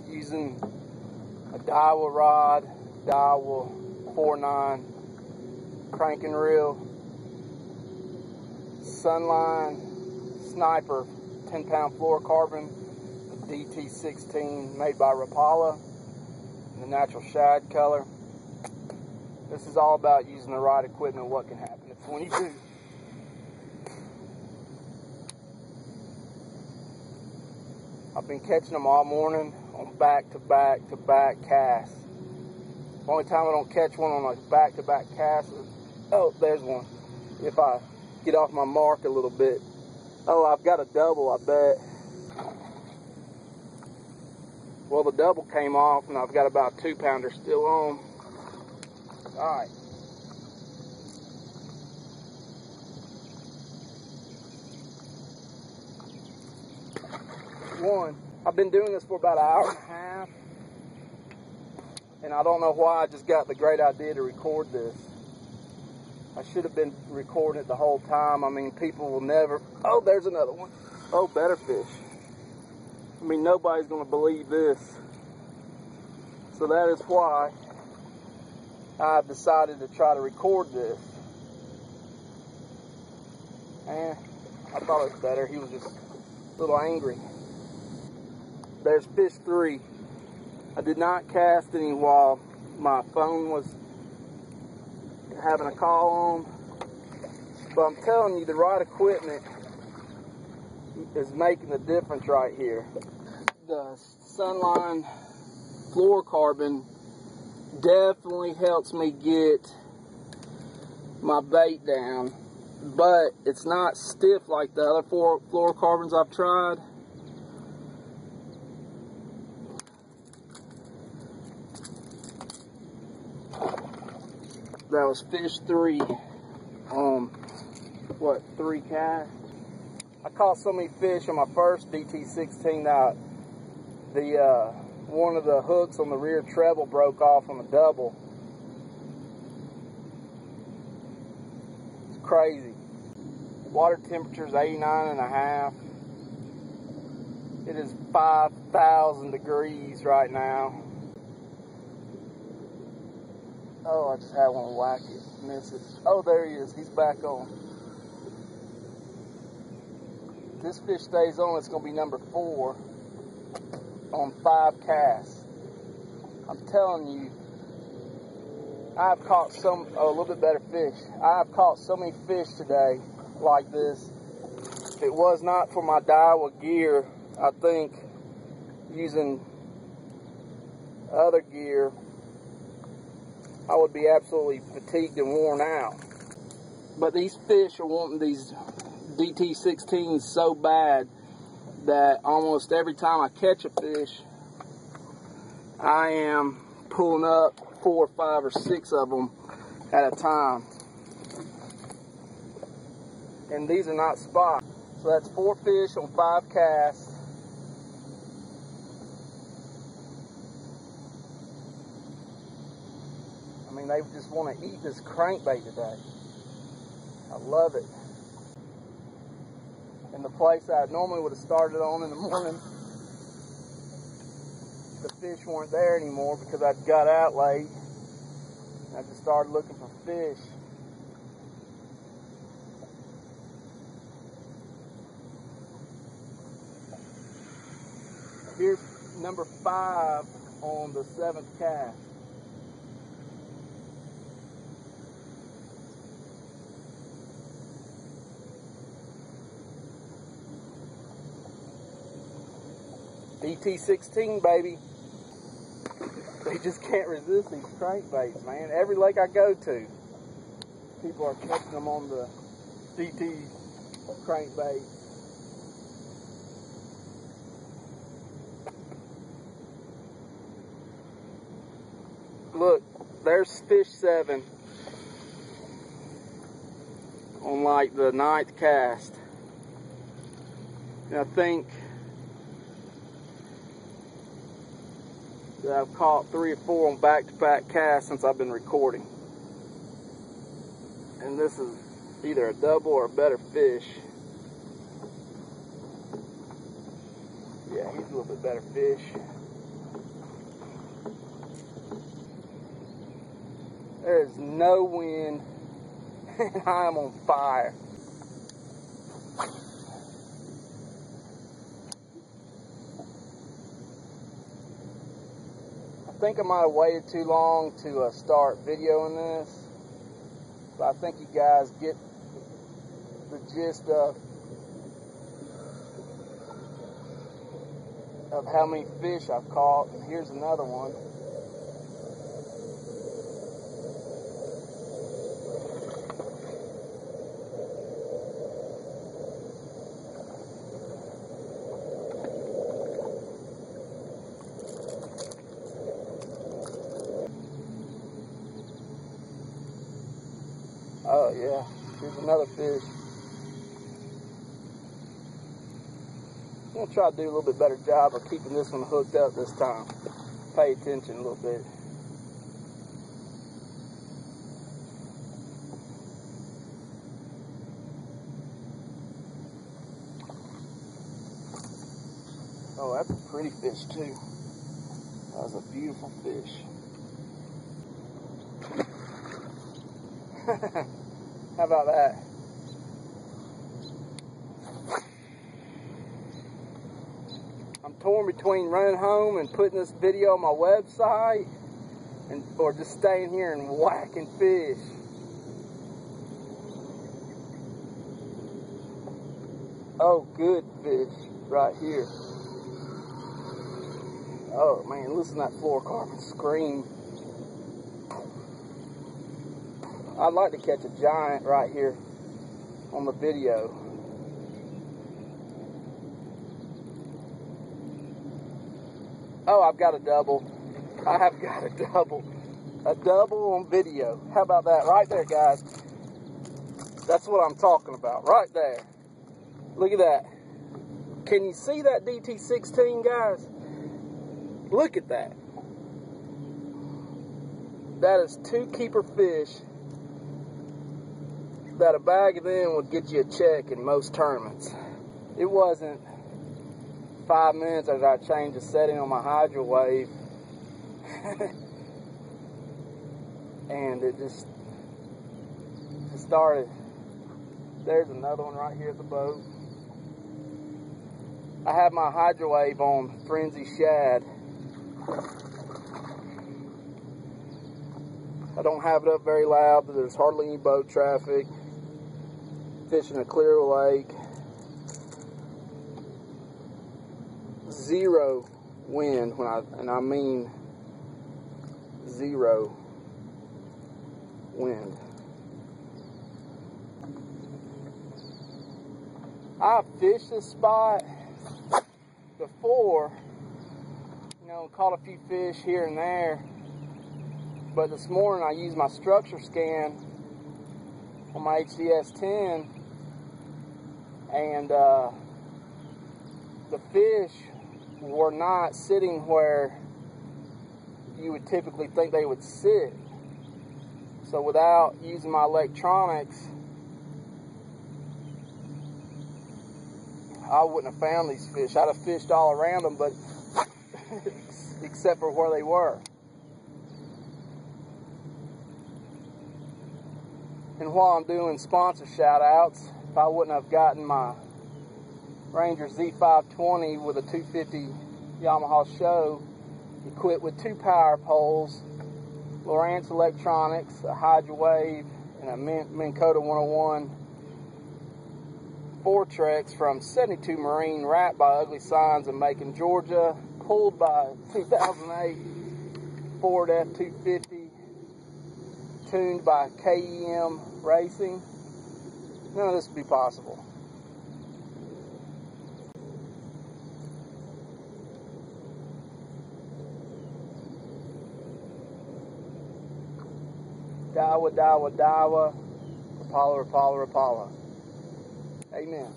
Using a Daiwa rod, Daiwa 4.9 crank and reel, Sunline Sniper 10-pound fluorocarbon, DT16 made by Rapala, the natural shad color. This is all about using the right equipment. What can happen if when you do. I've been catching them all morning on back-to-back casts. The only time I don't catch one on a back-to-back cast is, oh, there's one. If I get off my mark a little bit. Oh, I've got a double, I bet. Well, the double came off and I've got about a 2-pounder still on. Alright. One. I've been doing this for about an hour and a half, and I don't know why I just got the great idea to record this. I should have been recording it the whole time. I mean, people will never. Oh, there's another one. Oh, better fish. I mean, nobody's going to believe this. So that is why I've decided to try to record this. And I thought it was better. He was just a little angry. There's fish 3. I did not cast any while my phone was having a call on, but I'm telling you, the right equipment is making the difference right here. The Sunline fluorocarbon definitely helps me get my bait down, but it's not stiff like the other fluorocarbons I've tried. That was fish 3 on, what, 3 casts? I caught so many fish on my first DT16 that one of the hooks on the rear treble broke off on the double. It's crazy. Water temperature is 89.5. It is 5,000 degrees right now. Oh, I just had one whack it, miss it. Oh, there he is. He's back on. This fish stays on. It's going to be number 4 on 5 casts. I'm telling you, I've caught a little bit better fish. I've caught so many fish today like this. If it was not for my Daiwa gear, I think using other gear, I would be absolutely fatigued and worn out. But these fish are wanting these DT16s so bad that almost every time I catch a fish, I am pulling up 4, 5, or 6 of them at a time. And these are not spots. So that's 4 fish on 5 casts. I mean, they just want to eat this crankbait today. I love it. And the place I normally would have started on in the morning, the fish weren't there anymore because I'd got out late. And I just started looking for fish. Here's number 5 on the 7th cast. DT16, baby. They just can't resist these crankbaits, man. Every lake I go to, people are catching them on the DT crankbait. Look, there's fish 7 on like the 9th cast. And I think that I've caught 3 or 4 on back-to-back casts since I've been recording. And this is either a double or a better fish. Yeah, he's a little bit better fish. There is no wind, and I am on fire. I think I might have waited too long to start videoing this, but I think you guys get the gist of how many fish I've caught. And here's another one. Oh yeah, here's another fish. I'm going to try to do a little bit better job of keeping this one hooked up this time. Pay attention a little bit. Oh, that's a pretty fish too. That was a beautiful fish. How about that? I'm torn between running home and putting this video on my website or just staying here and whacking fish. Oh, good fish right here. Oh man, listen to that fluorocarbon scream. I'd like to catch a giant right here on the video. Oh, I've got a double. I have got a double. A double on video. How about that? Right there, guys. That's what I'm talking about. Right there. Look at that. Can you see that DT16, guys? Look at that. That is 2 keeper fish that a bag of them would get you a check in most tournaments. It wasn't 5 minutes as I changed the setting on my hydro wave and it just started. There's another one right here at the boat. I have my hydro wave on Frenzy Shad. I don't have it up very loud, but there's hardly any boat traffic. Fishing a clear lake. 0 wind and I mean 0 wind. I fished this spot before, you know, caught a few fish here and there, but this morning I used my structure scan on my HDS 10 and the fish were not sitting where you would typically think they would sit. So without using my electronics, I wouldn't have found these fish. I'd have fished all around them, but except for where they were. And while I'm doing sponsor shout outs, if I wouldn't have gotten my Ranger Z520 with a 250 Yamaha show, equipped with 2 power poles, Lowrance electronics, a hydro wave, and a Minn Kota 101 Fortrex from 72 Marine, wrapped by Ugly Signs in Macon, Georgia, pulled by 2008 Ford F-250, tuned by KEM Racing. None of this would be possible. Dawa, dawa, dawa, Rapala, Rapala, Rapala. Amen.